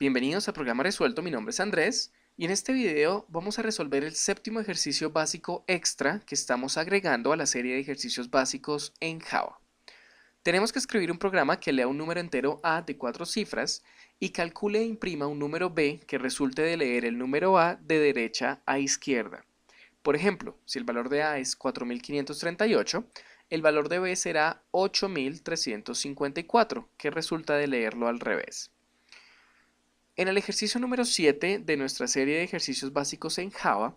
Bienvenidos a Programa Resuelto, mi nombre es Andrés y en este video vamos a resolver el séptimo ejercicio básico extra que estamos agregando a la serie de ejercicios básicos en Java. Tenemos que escribir un programa que lea un número entero A de 4 cifras y calcule e imprima un número B que resulte de leer el número A de derecha a izquierda. Por ejemplo, si el valor de A es 4538, el valor de B será 8354, que resulta de leerlo al revés. En el ejercicio número 7 de nuestra serie de ejercicios básicos en Java,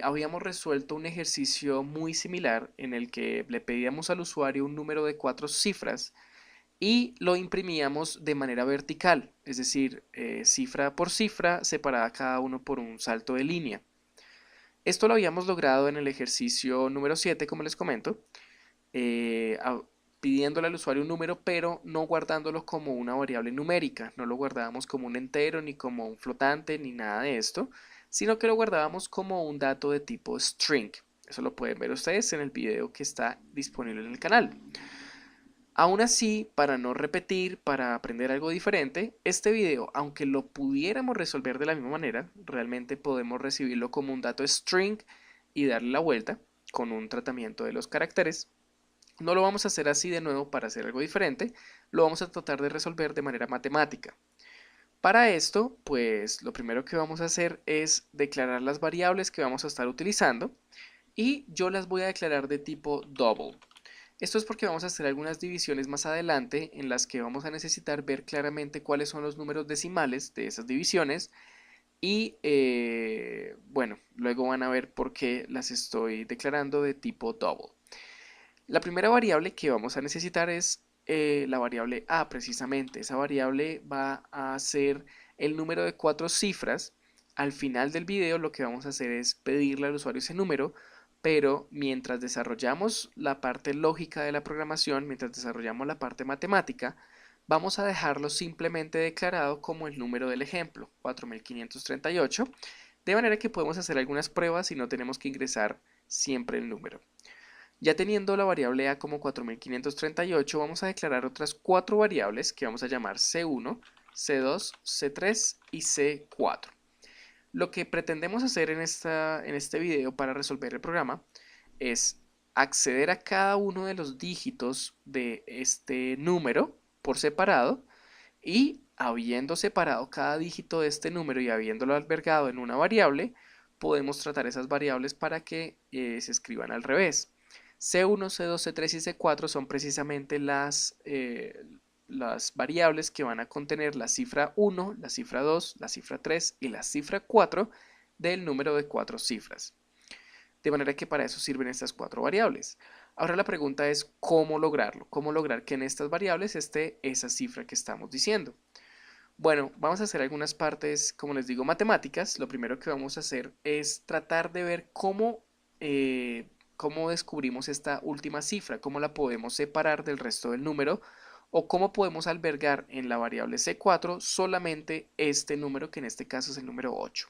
habíamos resuelto un ejercicio muy similar en el que le pedíamos al usuario un número de 4 cifras y lo imprimíamos de manera vertical, es decir, cifra por cifra, separada cada uno por un salto de línea. Esto lo habíamos logrado en el ejercicio número 7, como les comento, eh, pidiéndole al usuario un número, pero no guardándolo como una variable numérica. No lo guardábamos como un entero, ni como un flotante, ni nada de esto, sino que lo guardábamos como un dato de tipo string. Eso lo pueden ver ustedes en el video que está disponible en el canal. Aún así, para no repetir, para aprender algo diferente, este video, aunque lo pudiéramos resolver de la misma manera, realmente podemos recibirlo como un dato string y darle la vuelta con un tratamiento de los caracteres. No lo vamos a hacer así de nuevo para hacer algo diferente, lo vamos a tratar de resolver de manera matemática. Para esto, pues lo primero que vamos a hacer es declarar las variables que vamos a estar utilizando y yo las voy a declarar de tipo double. Esto es porque vamos a hacer algunas divisiones más adelante en las que vamos a necesitar ver claramente cuáles son los números decimales de esas divisiones y bueno, luego van a ver por qué las estoy declarando de tipo double. La primera variable que vamos a necesitar es la variable A precisamente. Esa variable va a ser el número de 4 cifras. Al final del video lo que vamos a hacer es pedirle al usuario ese número, pero mientras desarrollamos la parte lógica de la programación, mientras desarrollamos la parte matemática, vamos a dejarlo simplemente declarado como el número del ejemplo, 4538, de manera que podemos hacer algunas pruebas y no tenemos que ingresar siempre el número. Ya teniendo la variable A como 4538, vamos a declarar otras 4 variables que vamos a llamar C1, C2, C3 y C4. Lo que pretendemos hacer en este video para resolver el programa es acceder a cada uno de los dígitos de este número por separado y habiendo separado cada dígito de este número y habiéndolo albergado en una variable, podemos tratar esas variables para que se escriban al revés. C1, C2, C3 y C4 son precisamente las variables que van a contener la cifra 1, la cifra 2, la cifra 3 y la cifra 4 del número de 4 cifras. De manera que para eso sirven estas 4 variables. Ahora la pregunta es cómo lograrlo, cómo lograr que en estas variables esté esa cifra que estamos diciendo. Bueno, vamos a hacer algunas partes, como les digo, matemáticas. Lo primero que vamos a hacer es tratar de ver cómo descubrimos esta última cifra, cómo la podemos separar del resto del número o cómo podemos albergar en la variable C4 solamente este número, que en este caso es el número 8.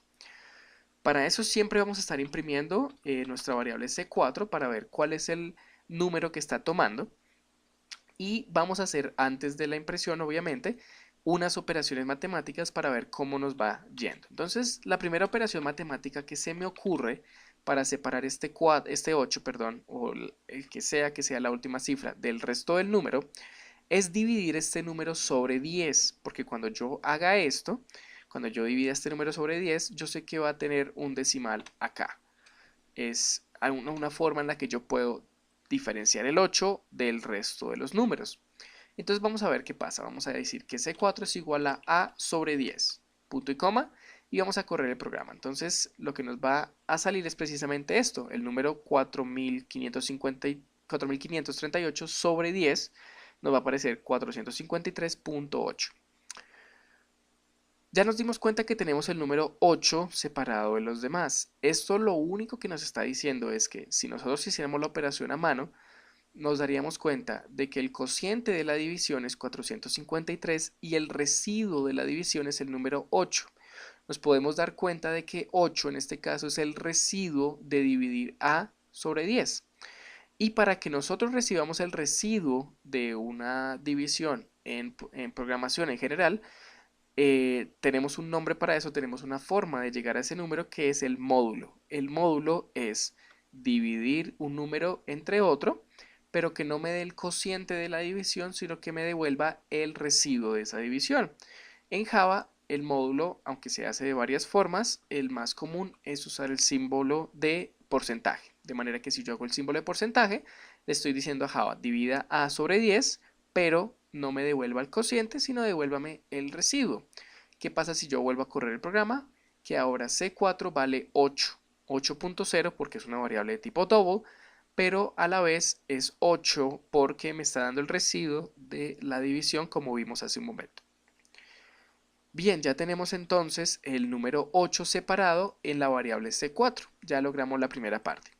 Para eso siempre vamos a estar imprimiendo nuestra variable C4 para ver cuál es el número que está tomando. Y vamos a hacer, antes de la impresión obviamente, unas operaciones matemáticas para ver cómo nos va yendo. Entonces, la primera operación matemática que se me ocurre para separar este 8, perdón, o el que sea la última cifra del resto del número, es dividir este número sobre 10, porque cuando yo haga esto, cuando yo divida este número sobre 10, yo sé que va a tener un decimal acá. Es una forma en la que yo puedo diferenciar el 8 del resto de los números. Entonces vamos a ver qué pasa. Vamos a decir que C4 es igual a sobre 10, punto y coma, y vamos a correr el programa. Entonces lo que nos va a salir es precisamente esto, el número 4538 sobre 10 nos va a aparecer 453.8. Ya nos dimos cuenta que tenemos el número 8 separado de los demás. Esto lo único que nos está diciendo es que si nosotros hiciéramos la operación a mano, nos daríamos cuenta de que el cociente de la división es 453 y el residuo de la división es el número 8. Nos podemos dar cuenta de que 8 en este caso es el residuo de dividir A sobre 10. Y para que nosotros recibamos el residuo de una división en programación en general, tenemos un nombre para eso, tenemos una forma de llegar a ese número que es el módulo. El módulo es dividir un número entre otro, pero que no me dé el cociente de la división, sino que me devuelva el residuo de esa división. En Java, el módulo, aunque se hace de varias formas, el más común es usar el símbolo de porcentaje. De manera que si yo hago el símbolo de porcentaje, le estoy diciendo a Java, divida A sobre 10, pero no me devuelva el cociente, sino devuélvame el residuo. ¿Qué pasa si yo vuelvo a correr el programa? Que ahora C4 vale 8, 8.0 porque es una variable de tipo double, pero a la vez es 8 porque me está dando el residuo de la división como vimos hace un momento. Bien, ya tenemos entonces el número 8 separado en la variable C4. Ya logramos la primera parte.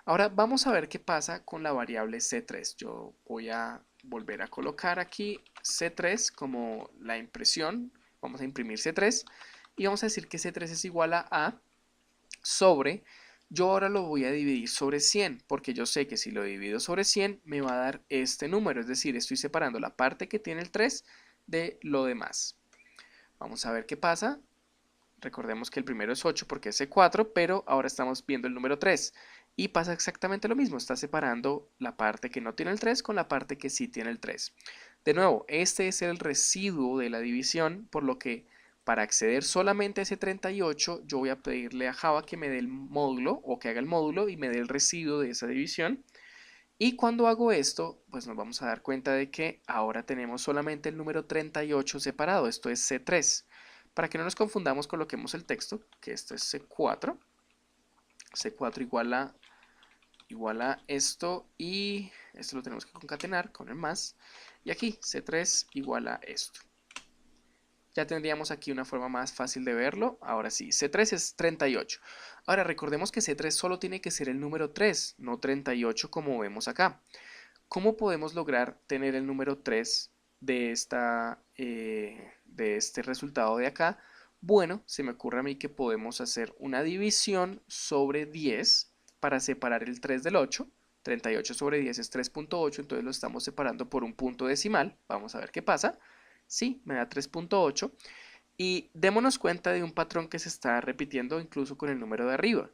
Ahora vamos a ver qué pasa con la variable C3. Yo voy a volver a colocar aquí C3 como la impresión. Vamos a imprimir C3 y vamos a decir que C3 es igual a sobre, yo ahora lo voy a dividir sobre 100, porque yo sé que si lo divido sobre 100 me va a dar este número, es decir, estoy separando la parte que tiene el 3 de lo demás. Vamos a ver qué pasa. Recordemos que el primero es 8 porque es C4, pero ahora estamos viendo el número 3. Y pasa exactamente lo mismo, está separando la parte que no tiene el 3 con la parte que sí tiene el 3. De nuevo, este es el residuo de la división, por lo que para acceder solamente a ese 38, yo voy a pedirle a Java que me dé el módulo o que haga el módulo y me dé el residuo de esa división. Y cuando hago esto, pues nos vamos a dar cuenta de que ahora tenemos solamente el número 38 separado, esto es C3. Para que no nos confundamos, coloquemos el texto, que esto es C4. C4 igual a esto y esto lo tenemos que concatenar con el más. Y aquí C3 igual a esto. Ya tendríamos aquí una forma más fácil de verlo. Ahora sí, C3 es 38. Ahora recordemos que C3 solo tiene que ser el número 3, no 38 como vemos acá. ¿Cómo podemos lograr tener el número 3 de este resultado de acá? Bueno, se me ocurre a mí que podemos hacer una división sobre 10 para separar el 3 del 8. 38 sobre 10 es 3.8, entonces lo estamos separando por un punto decimal. Vamos a ver qué pasa. Sí, me da 3.8. Y démonos cuenta de un patrón que se está repitiendo incluso con el número de arriba.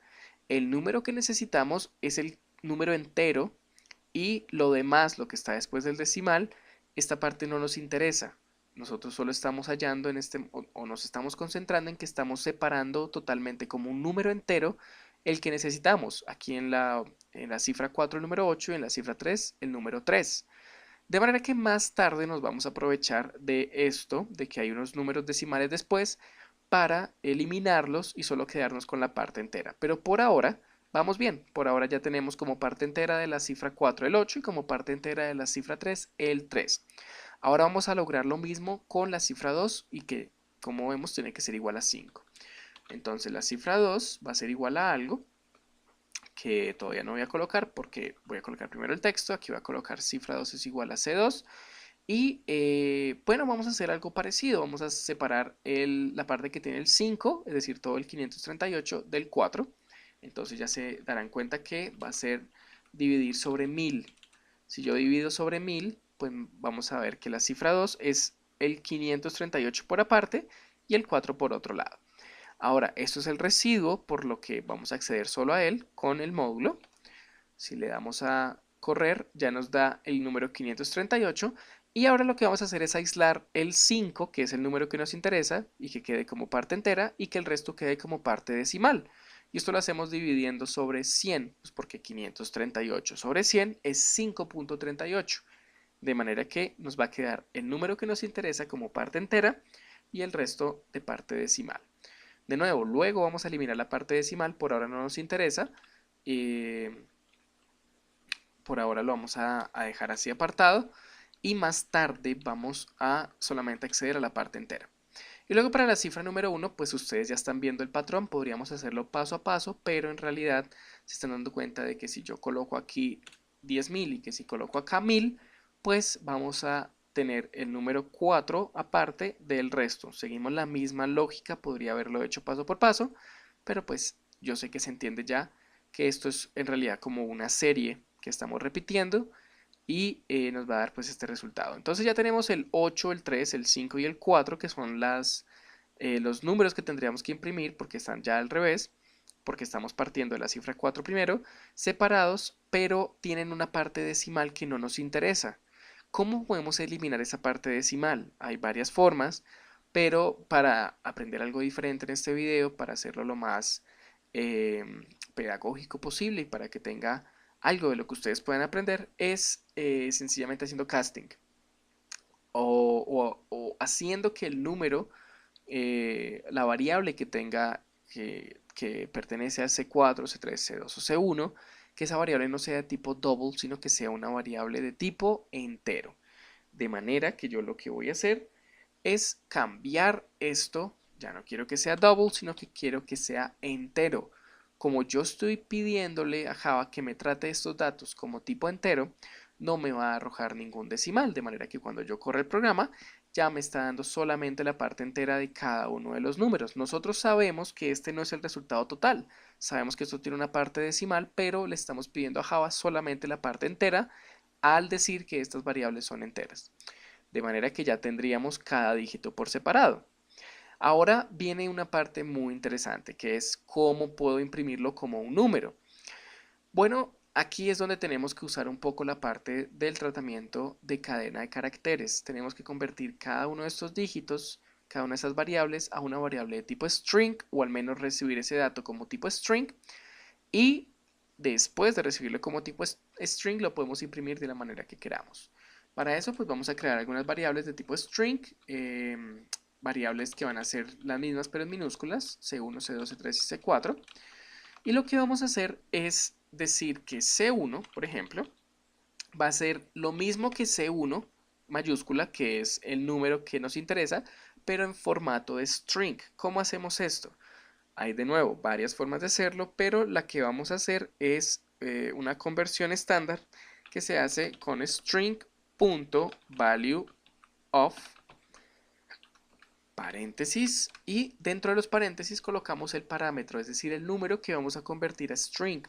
El número que necesitamos es el número entero y lo demás, lo que está después del decimal, esta parte no nos interesa. Nosotros solo estamos hallando o nos estamos concentrando en que estamos separando totalmente como un número entero el que necesitamos. Aquí en la cifra 4 el número 8 y en la cifra 3 el número 3. De manera que más tarde nos vamos a aprovechar de esto, de que hay unos números decimales después, para eliminarlos y solo quedarnos con la parte entera. Pero por ahora vamos bien, por ahora ya tenemos como parte entera de la cifra 4 el 8 y como parte entera de la cifra 3 el 3. Ahora vamos a lograr lo mismo con la cifra 2 y que, como vemos, tiene que ser igual a 5. Entonces la cifra 2 va a ser igual a algo que todavía no voy a colocar porque voy a colocar primero el texto. Aquí voy a colocar cifra 2 es igual a C2. Y bueno, vamos a hacer algo parecido. Vamos a separar la parte que tiene el 5, es decir, todo el 538 del 4. Entonces ya se darán cuenta que va a ser dividir sobre 1000. Si yo divido sobre 1000, pues vamos a ver que la cifra 2 es el 538 por aparte y el 4 por otro lado. Ahora, esto es el residuo, por lo que vamos a acceder solo a él con el módulo. Si le damos a correr, ya nos da el número 538. Y ahora lo que vamos a hacer es aislar el 5, que es el número que nos interesa, y que quede como parte entera, y que el resto quede como parte decimal. Y esto lo hacemos dividiendo sobre 100, pues porque 538 sobre 100 es 5.38. De manera que nos va a quedar el número que nos interesa como parte entera y el resto de parte decimal. De nuevo, luego vamos a eliminar la parte decimal, por ahora no nos interesa. Por ahora lo vamos a dejar así apartado. Y más tarde vamos a solamente acceder a la parte entera. Y luego para la cifra número 1, pues ustedes ya están viendo el patrón, podríamos hacerlo paso a paso, pero en realidad se están dando cuenta de que si yo coloco aquí 10.000 y que si coloco acá 1000, pues vamos a tener el número 4 aparte del resto. Seguimos la misma lógica, podría haberlo hecho paso por paso, pero pues yo sé que se entiende ya que esto es en realidad como una serie que estamos repitiendo y nos va a dar pues este resultado. Entonces ya tenemos el 8, el 3, el 5 y el 4, que son los números que tendríamos que imprimir porque están ya al revés, porque estamos partiendo de la cifra 4 primero, separados, pero tienen una parte decimal que no nos interesa. ¿Cómo podemos eliminar esa parte decimal? Hay varias formas, pero para aprender algo diferente en este video, para hacerlo lo más eh, pedagógico posible y para que tenga algo de lo que ustedes puedan aprender, es sencillamente haciendo casting o haciendo que el número, la variable que tenga, que pertenece a C4, C3, C2 o C1, que esa variable no sea de tipo double, sino que sea una variable de tipo entero. De manera que yo lo que voy a hacer es cambiar esto, ya no quiero que sea double, sino que quiero que sea entero. Como yo estoy pidiéndole a Java que me trate estos datos como tipo entero, no me va a arrojar ningún decimal, de manera que cuando yo corra el programa ya me está dando solamente la parte entera de cada uno de los números. Nosotros sabemos que este no es el resultado total, sabemos que esto tiene una parte decimal, pero le estamos pidiendo a Java solamente la parte entera al decir que estas variables son enteras. De manera que ya tendríamos cada dígito por separado. Ahora viene una parte muy interesante, que es cómo puedo imprimirlo como un número. Bueno, aquí es donde tenemos que usar un poco la parte del tratamiento de cadena de caracteres. Tenemos que convertir cada uno de estos dígitos, cada una de esas variables, a una variable de tipo string, o al menos recibir ese dato como tipo string, y después de recibirlo como tipo string lo podemos imprimir de la manera que queramos. Para eso pues vamos a crear algunas variables de tipo string, variables que van a ser las mismas pero en minúsculas, C1, C2, C3 y C4. Y lo que vamos a hacer es decir que C1, por ejemplo, va a ser lo mismo que C1 mayúscula, que es el número que nos interesa, pero en formato de string. ¿Cómo hacemos esto? Hay de nuevo varias formas de hacerlo, pero la que vamos a hacer es una conversión estándar que se hace con string.valueOf paréntesis, y dentro de los paréntesis colocamos el parámetro, es decir, el número que vamos a convertir a string.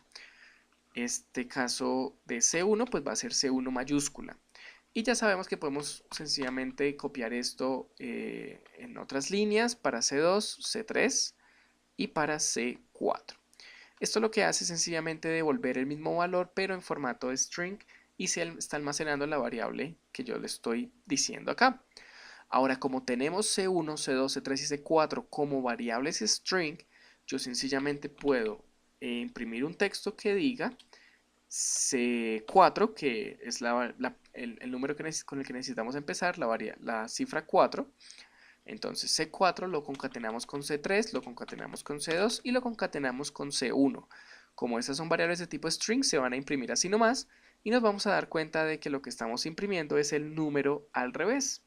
Este caso de C1 pues va a ser C1 mayúscula. Y ya sabemos que podemos sencillamente copiar esto en otras líneas para C2, C3 y para C4. Esto lo que hace es sencillamente devolver el mismo valor pero en formato de string y se está almacenando la variable que yo le estoy diciendo acá. Ahora, como tenemos C1, C2, C3 y C4 como variables string, yo sencillamente puedo imprimir un texto que diga C4, que es el número con el que necesitamos empezar, la cifra 4. Entonces C4 lo concatenamos con C3, lo concatenamos con C2 y lo concatenamos con C1. Como estas son variables de tipo string, se van a imprimir así nomás y nos vamos a dar cuenta de que lo que estamos imprimiendo es el número al revés.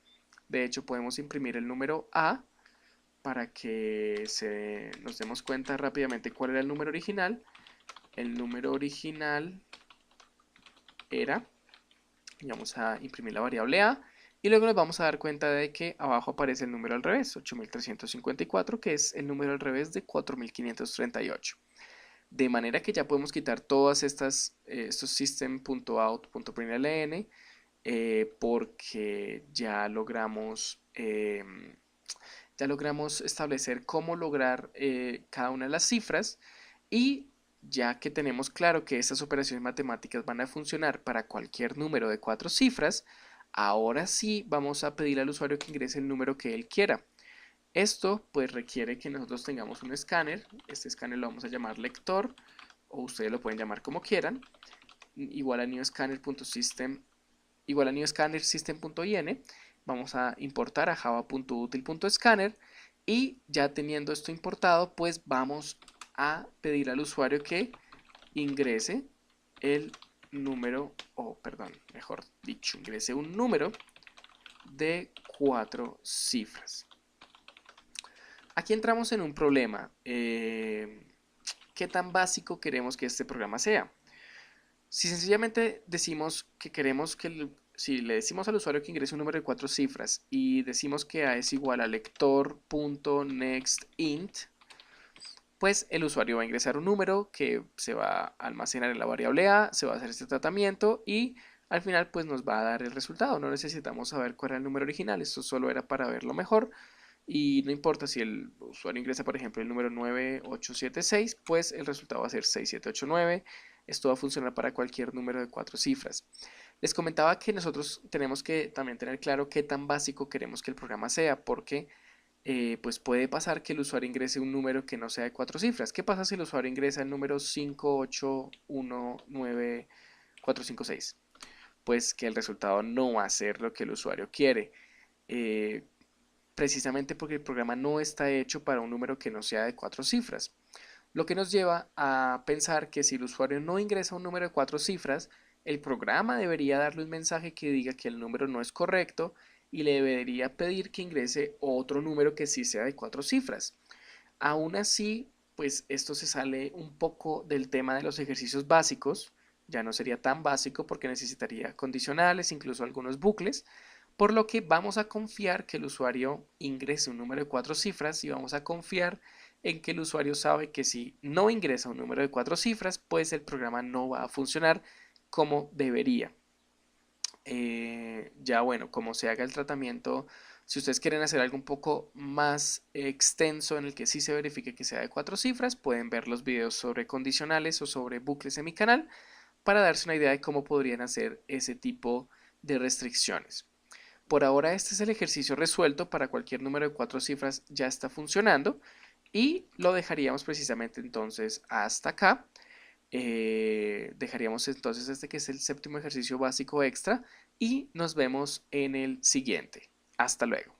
De hecho, podemos imprimir el número A para que nos demos cuenta rápidamente cuál era el número original. El número original era, y vamos a imprimir la variable A, y luego nos vamos a dar cuenta de que abajo aparece el número al revés, 8354, que es el número al revés de 4538. De manera que ya podemos quitar todas estos system.out.println porque ya logramos establecer cómo lograr cada una de las cifras, y ya que tenemos claro que estas operaciones matemáticas van a funcionar para cualquier número de 4 cifras, ahora sí vamos a pedir al usuario que ingrese el número que él quiera. Esto pues requiere que nosotros tengamos un escáner. Este escáner lo vamos a llamar lector, o ustedes lo pueden llamar como quieran, igual a newscanner.system, igual a newscannersystem.in. Vamos a importar a java.util.scanner, y ya teniendo esto importado pues vamos a pedir al usuario que ingrese el número, o perdón, mejor dicho, ingrese un número de 4 cifras. Aquí entramos en un problema. ¿Qué tan básico queremos que este programa sea? Si sencillamente decimos que queremos que si le decimos al usuario que ingrese un número de 4 cifras y decimos que A es igual a lector.nextInt, pues el usuario va a ingresar un número que se va a almacenar en la variable A, se va a hacer este tratamiento y al final pues nos va a dar el resultado. No necesitamos saber cuál era el número original, esto solo era para verlo mejor. Y no importa si el usuario ingresa, por ejemplo, el número 9876, pues el resultado va a ser 6789. Esto va a funcionar para cualquier número de 4 cifras. Les comentaba que nosotros tenemos que también tener claro qué tan básico queremos que el programa sea, porque pues puede pasar que el usuario ingrese un número que no sea de 4 cifras. ¿Qué pasa si el usuario ingresa el número 5819456? Pues que el resultado no va a ser lo que el usuario quiere. Eh, Precisamente porque el programa no está hecho para un número que no sea de 4 cifras. Lo que nos lleva a pensar que si el usuario no ingresa un número de 4 cifras, el programa debería darle un mensaje que diga que el número no es correcto y le debería pedir que ingrese otro número que sí sea de 4 cifras. Aún así, pues esto se sale un poco del tema de los ejercicios básicos, ya no sería tan básico porque necesitaría condicionales, incluso algunos bucles, por lo que vamos a confiar que el usuario ingrese un número de 4 cifras y vamos a confiar en que el usuario sabe que si no ingresa un número de 4 cifras, pues el programa no va a funcionar como debería. Ya bueno, como se haga el tratamiento, si ustedes quieren hacer algo un poco más extenso en el que sí se verifique que sea de 4 cifras, pueden ver los videos sobre condicionales o sobre bucles en mi canal para darse una idea de cómo podrían hacer ese tipo de restricciones. Por ahora este es el ejercicio resuelto para cualquier número de 4 cifras, ya está funcionando y lo dejaríamos precisamente entonces hasta acá. Dejaríamos entonces este que es el séptimo ejercicio básico extra y nos vemos en el siguiente. Hasta luego.